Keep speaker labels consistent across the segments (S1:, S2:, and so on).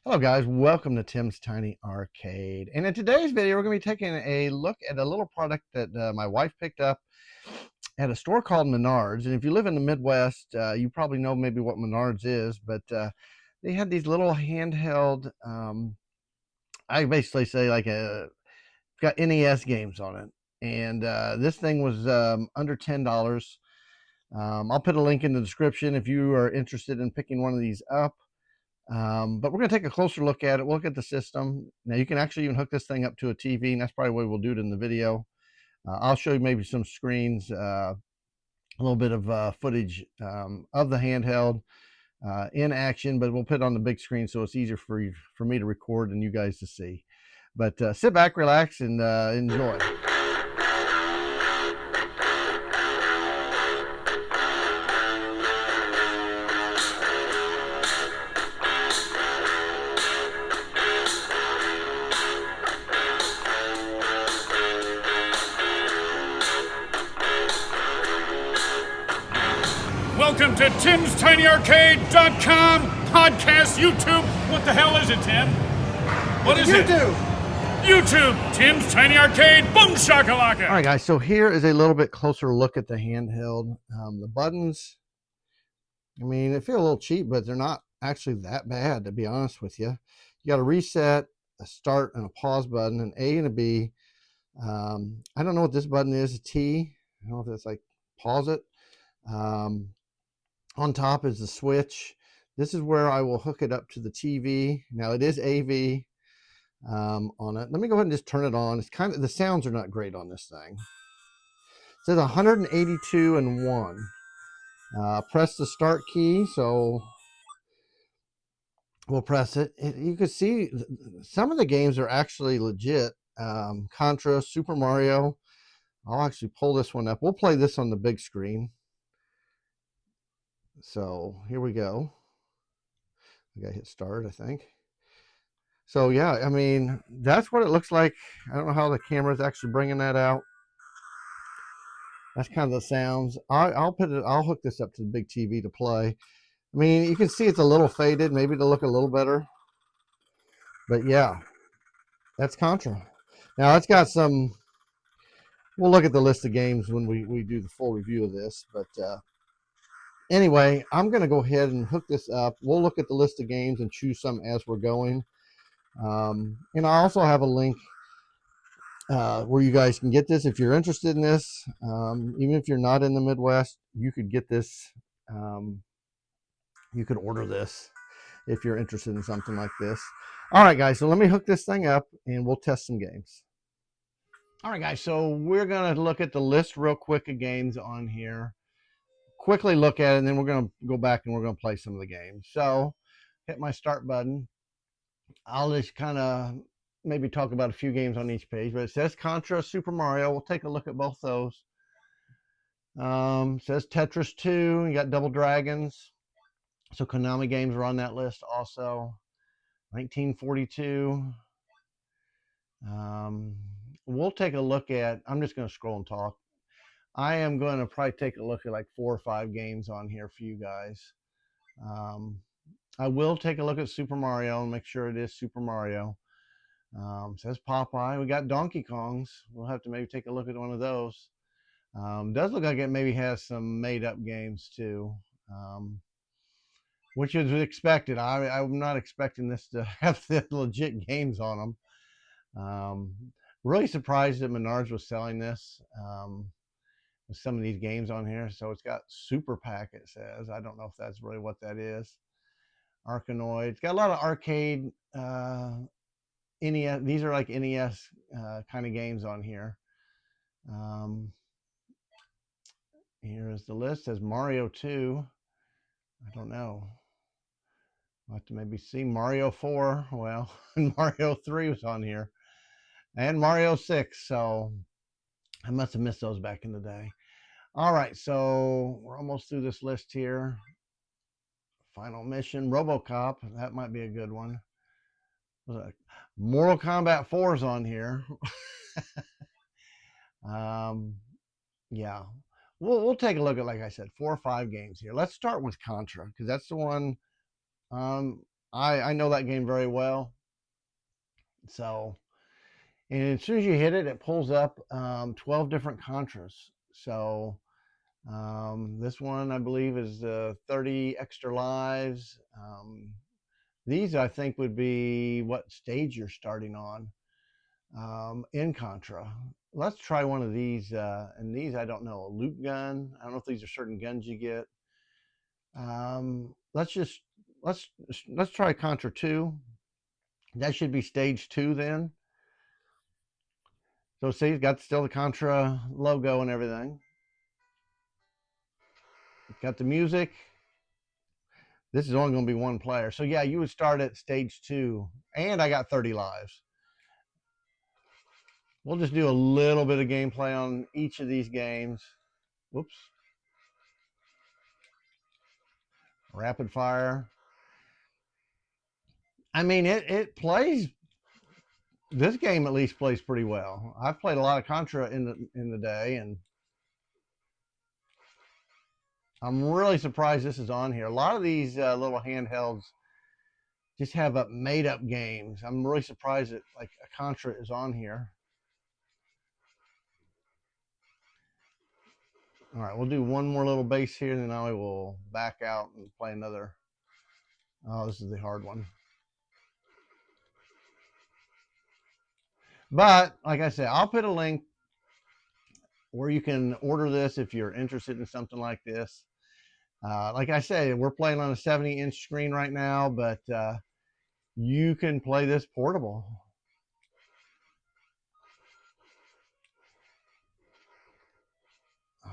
S1: Hello guys, welcome to Tim's Tiny Arcade. And in today's video, we're going to be taking a look at a little product that my wife picked up at a store called Menards. And if you live in the Midwest, you probably know maybe what Menards is, but they had these little handheld, I basically say like got NES games on it. And this thing was under $10. I'll put a link in the description if you are interested in picking one of these up. But we're going to take a closer look at it. We'll look at the system. Now you can actually even hook this thing up to a TV, and that's probably the way we'll do it in the video. I'll show you maybe some screens, a little bit of footage of the handheld in action, but we'll put it on the big screen so it's easier for me to record and you guys to see. But sit back, relax, and enjoy.
S2: Welcome to Tim'sTinyArcade.com podcast YouTube. What the hell is it, Tim? What is it? YouTube. Tim's Tiny Arcade. Boom shakalaka.
S1: All right, guys. So here is a little bit closer look at the handheld. The buttons, I mean, they feel a little cheap, but they're not actually that bad, to be honest with you. You got a reset, a start, and a pause button, an A and a B. I don't know what this button is, a T. I don't know if it's like pause it. On top is the switch. This is where I will hook it up to the TV. Now it is AV on it. Let me go ahead and just turn it on. It's kind of, the sounds are not great on this thing. It says 182 and 1. Press the start key, so we'll press it. You can see some of the games are actually legit. Contra, Super Mario. I'll actually pull this one up. We'll play this on the big screen. So here we go. I gotta hit start, I think. So yeah, I mean, that's what it looks like. I don't know how the camera is actually bringing that out. That's kind of the sounds. I'll hook this up to the big TV to play. I mean, you can see it's a little faded, maybe to look a little better. But yeah, that's Contra. Now it's got some, we'll look at the list of games when we do the full review of this, but anyway, I'm going to go ahead and hook this up. We'll look at the list of games and choose some as we're going. And I also have a link where you guys can get this if you're interested in this. Even if you're not in the Midwest, you could get this. You could order this if you're interested in something like this. All right, guys, so let me hook this thing up and we'll test some games. All right, guys, so we're going to look at the list real quick of games on here. Quickly look at it, and then we're going to go back and we're going to play some of the games. So hit my start button. I'll just kind of maybe talk about a few games on each page, but it says Contra, Super Mario. We'll take a look at both those. It says Tetris 2. You got Double Dragons. So Konami games are on that list also. 1942. We'll take a look at, I'm just going to scroll and talk. I am going to probably take a look at like 4 or 5 games on here for you guys. I will take a look at Super Mario and make sure it is Super Mario. Says Popeye. We got Donkey Kongs. We'll have to maybe take a look at one of those. Does look like it maybe has some made up games too, which is expected. I'm not expecting this to have the legit games on them. Really surprised that Menards was selling this. With some of these games on here. So it's got Super Pack, it says. I don't know if that's really what that is. Arkanoid. It's got a lot of arcade NES. These are like NES kind of games on here. Here is the list. It says Mario 2. I don't know. I'll have to maybe see Mario 4. Well, Mario 3 was on here. And Mario 6. So I must have missed those back in the day. All right, so we're almost through this list here. Final mission, RoboCop. That might be a good one. Mortal Kombat 4 is on here. Yeah, we'll take a look at, like I said, 4 or 5 games here. Let's start with Contra because that's the one I know that game very well. So, and as soon as you hit it, it pulls up 12 different Contras. So, this one, I believe, is 30 extra lives. These, I think, would be what stage you're starting on in Contra. Let's try one of these. And these, I don't know, a loop gun. I don't know if these are certain guns you get. Let's just let's try Contra 2. That should be stage 2 then. So see, it's got still the Contra logo and everything. It's got the music. This is only going to be one player. So yeah, you would start at stage 2. And I got 30 lives. We'll just do a little bit of gameplay on each of these games. Whoops. Rapid fire. I mean, it plays. This game at least plays pretty well. I've played a lot of Contra in the day, and I'm really surprised this is on here. A lot of these little handhelds just have made up games. I'm really surprised that like a Contra is on here. All right, we'll do one more little base here, and then I will back out and play another. Oh, this is the hard one. But like I said, I'll put a link where you can order this if you're interested in something like this. Like I say, we're playing on a 70-inch screen right now, but you can play this portable.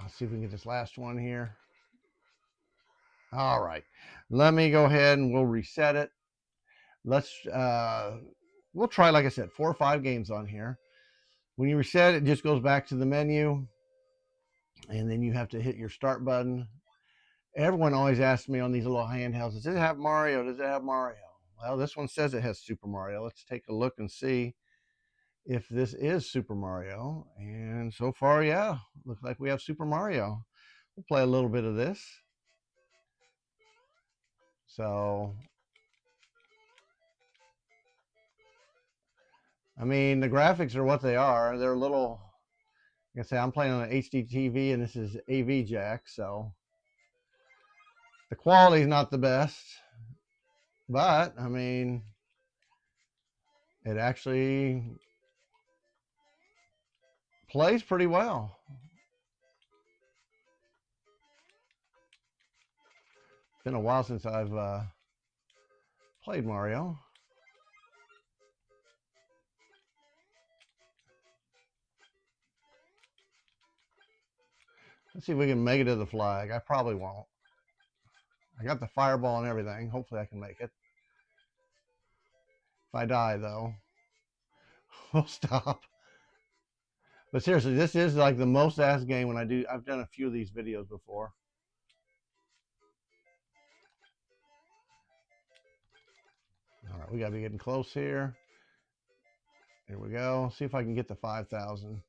S1: Let's see if we can get this last one here. All right, let me go ahead and we'll reset it. Let's we'll try, like I said, 4 or 5 games on here. When you reset it, just goes back to the menu, and then you have to hit your start button. Everyone always asks me on these little handhelds, does it have Mario? Does it have Mario? Well, this one says it has Super Mario. Let's take a look and see if this is Super Mario. And so far, yeah, looks like we have Super Mario. We'll play a little bit of this. So, I mean, the graphics are what they are. They're a little, like I say, I'm playing on an HD TV, and this is AV jack, so the quality is not the best. But, I mean, it actually plays pretty well. It's been a while since I've played Mario. Let's see if we can make it to the flag. I probably won't. I got the fireball and everything. Hopefully I can make it. If I die, though, we'll stop. But seriously, this is like the most asked game when I've done a few of these videos before. All right, we got to be getting close here. Here we go. See if I can get the 5,000.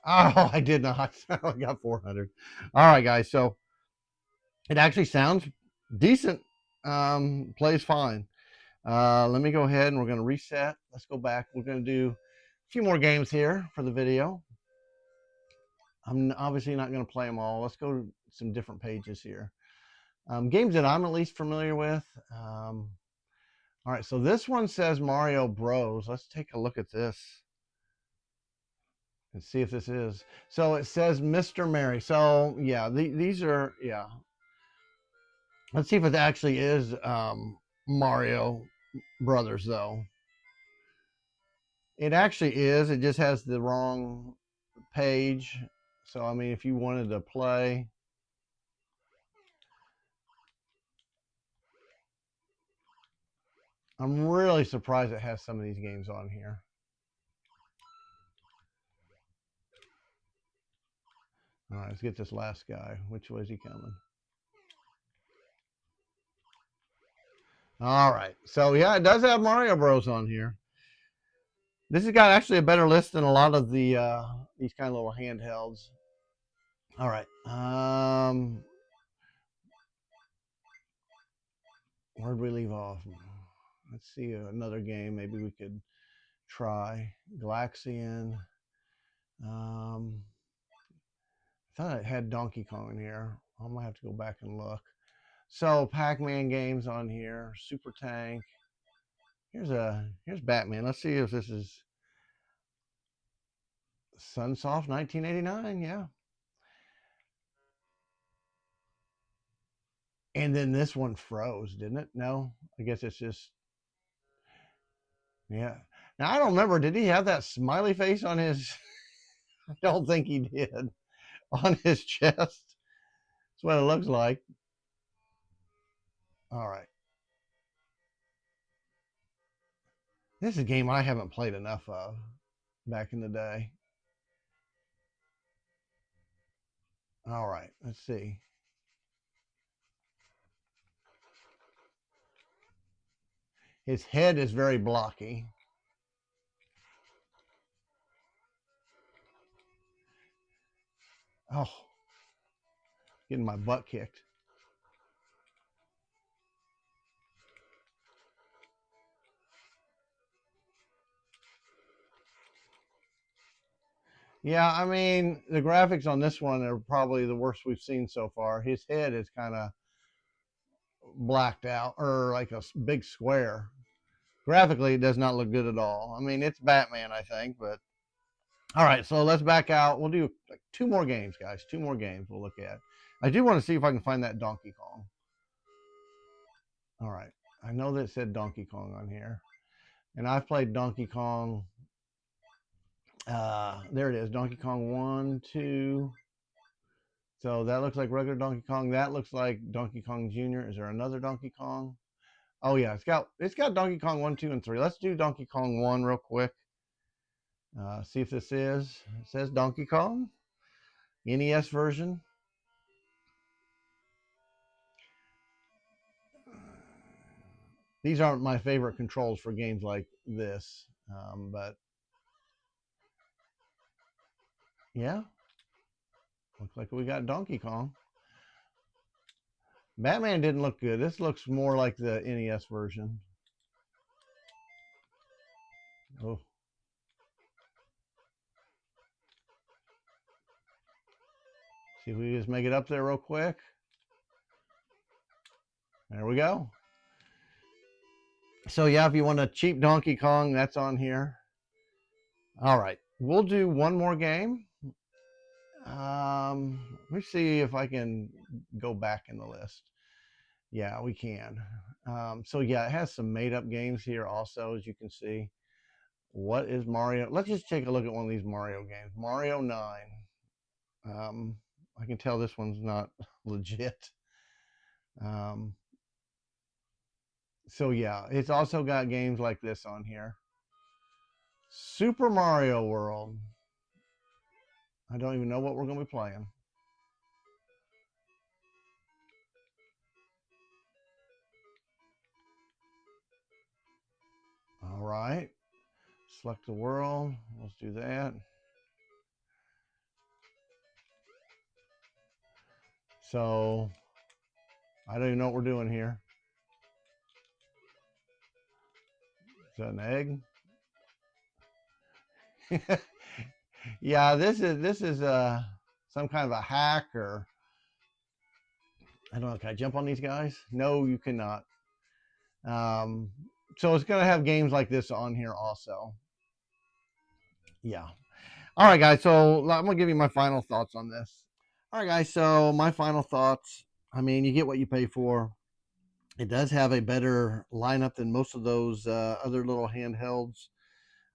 S1: Oh, I did not. I got 400. All right, guys. So it actually sounds decent. Plays fine. Let me go ahead and we're going to reset. Let's go back. We're going to do a few more games here for the video. I'm obviously not going to play them all. Let's go to some different pages here. Games that I'm at least familiar with. All right, so this one says Mario Bros. Let's take a look at this and see if this is. So it says Mr. Mary. So yeah, these are, yeah. Let's see if it actually is Mario Brothers, though. It actually is. It just has the wrong page. So, I mean, if you wanted to play. I'm really surprised it has some of these games on here. All right, let's get this last guy. Which way is he coming? All right. So, yeah, it does have Mario Bros. On here. This has got actually a better list than a lot of the these kind of little handhelds. All right. Where'd we leave off? Let's see another game. Maybe we could try Galaxian. I thought it had Donkey Kong in here. I'm gonna have to go back and look. So Pac-Man games on here. Super Tank. Here's Batman. Let's see if this is Sunsoft 1989. Yeah. And then this one froze, didn't it? No, I guess it's just yeah. Now I don't remember. Did he have that smiley face on his? I don't think he did on his chest. That's what it looks like. All right. This is a game I haven't played enough of back in the day. All right. Let's see. His head is very blocky. Oh, getting my butt kicked. Yeah, I mean, the graphics on this one are probably the worst we've seen so far. His head is kind of blacked out, or like a big square. Graphically, it does not look good at all. I mean, it's Batman, I think, but all right. So let's back out. We'll do like two more games, guys. Two more games we'll look at. I do want to see if I can find that Donkey Kong. All right. I know that it said Donkey Kong on here, and I've played Donkey Kong. There it is, Donkey Kong 1, 2. So that looks like regular Donkey Kong. That looks like Donkey Kong Jr. Is there another Donkey Kong? Oh yeah, it's got Donkey Kong 1, 2, and 3. Let's do Donkey Kong 1 real quick. See if this is. It says Donkey Kong, NES version. These aren't my favorite controls for games like this, but yeah, looks like we got Donkey Kong. Batman didn't look good. This looks more like the NES version. Oh. See if we just make it up there real quick. There we go. So yeah, if you want a cheap Donkey Kong, that's on here. All right, we'll do one more game. Let me see if I can go back in the list. Yeah, we can. So yeah, it has some made up games here also, as you can see. What is Mario? Let's just take a look at one of these Mario games. Mario 9. I can tell this one's not legit. So yeah, it's also got games like this on here. Super Mario World. I don't even know what we're going to be playing. All right. Select the world. Let's do that. So I don't even know what we're doing here. Is that an egg? Yeah, this is some kind of a hack, or I don't know. Can I jump on these guys? No, you cannot. So it's going to have games like this on here also. Yeah. All right, guys. So I'm going to give you my final thoughts on this. All right, guys. So my final thoughts. I mean, you get what you pay for. It does have a better lineup than most of those other little handhelds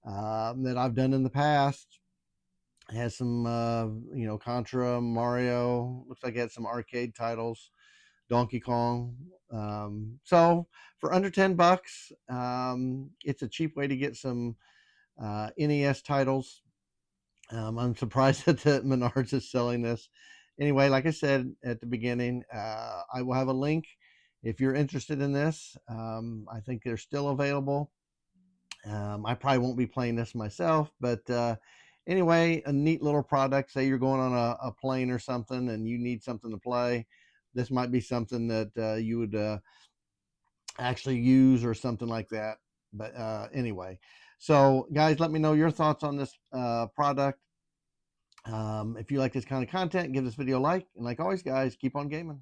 S1: that I've done in the past. It has some, Contra, Mario. Looks like it had some arcade titles, Donkey Kong. So for under $10, it's a cheap way to get some NES titles. I'm surprised that the Menards is selling this. Anyway, like I said at the beginning, I will have a link if you're interested in this. I think they're still available. I probably won't be playing this myself, but anyway, a neat little product. Say you're going on a plane or something and you need something to play. This might be something that you would actually use or something like that. But anyway, so guys, let me know your thoughts on this product. If you like this kind of content, give this video a like, and like always, guys, keep on gaming.